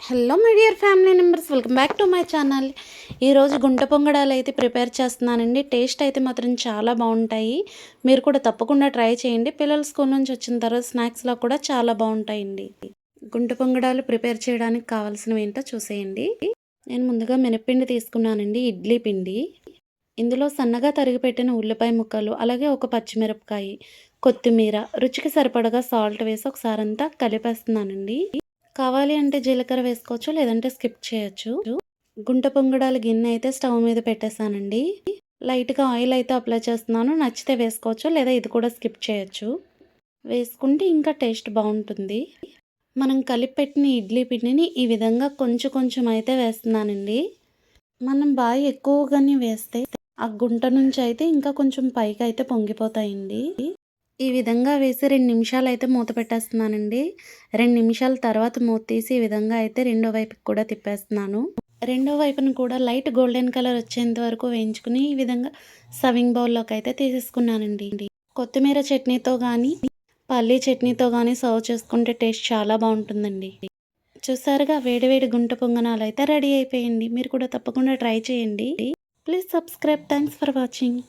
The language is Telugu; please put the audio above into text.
Hello my dear family members, welcome back to my channel. ఈరోజు గుంట పొంగడాలు అయితే ప్రిపేర్ చేస్తున్నానండి. టేస్ట్ అయితే మాత్రం చాలా బాగుంటాయి. మీరు కూడా తప్పకుండా ట్రై చేయండి. పిల్లలు స్కూల్ నుంచి వచ్చిన తర్వాత స్నాక్స్లో కూడా చాలా బాగుంటాయండి. గుంట పొంగడాలు ప్రిపేర్ చేయడానికి కావాల్సినవి ఏంటో చూసేయండి. నేను ముందుగా మినప్పిండి తీసుకున్నానండి, ఇడ్లీ పిండి. ఇందులో సన్నగా తరిగి పెట్టిన ఉల్లిపాయ ముక్కలు, అలాగే ఒక పచ్చిమిరపకాయ, కొత్తిమీర, రుచికి సరిపడగా సాల్ట్ వేసి ఒకసారి అంతా కలిపేస్తున్నానండి. కావాలి అంటే జీలకర్ర వేసుకోవచ్చు, లేదంటే స్కిప్ చేయొచ్చు. గుంట పొంగడాల గిన్నె అయితే స్టవ్ మీద పెట్టేశానండి. లైట్గా ఆయిల్ అయితే అప్లై చేస్తున్నాను. నచ్చితే వేసుకోవచ్చు, లేదా ఇది కూడా స్కిప్ చేయొచ్చు. వేసుకుంటే ఇంకా టేస్ట్ బాగుంటుంది. మనం కలిపి పెట్టిన ఇడ్లీ పిండిని ఈ విధంగా కొంచెం కొంచెం అయితే వేస్తున్నానండి. మనం బాగా ఎక్కువగానే వేస్తే ఆ గుంట నుంచి అయితే ఇంకా కొంచెం పైకి అయితే పొంగిపోతాయండి. ఈ విధంగా వేసి 2 నిమిషాలు అయితే మూత పెట్టేస్తున్నానండి. 2 నిమిషాల తర్వాత మూత తీసి ఈ విధంగా అయితే రెండో వైపుకి కూడా తిప్పేస్తున్నాను. రెండో వైపున కూడా లైట్ గోల్డెన్ కలర్ వచ్చేంత వరకు వేయించుకుని ఈ విధంగా సర్వింగ్ బౌల్లోకి అయితే తీసేసుకున్నానండి. కొత్తిమీర చట్నీతో కానీ, పల్లీ చట్నీతో కానీ సర్వ్ చేసుకుంటే టేస్ట్ చాలా బాగుంటుందండి. చూసారుగా, వేడివేడి గుంట పొంగనాలు అయితే రెడీ అయిపోయింది. మీరు కూడా తప్పకుండా ట్రై చేయండి. Please subscribe. Thanks for watching.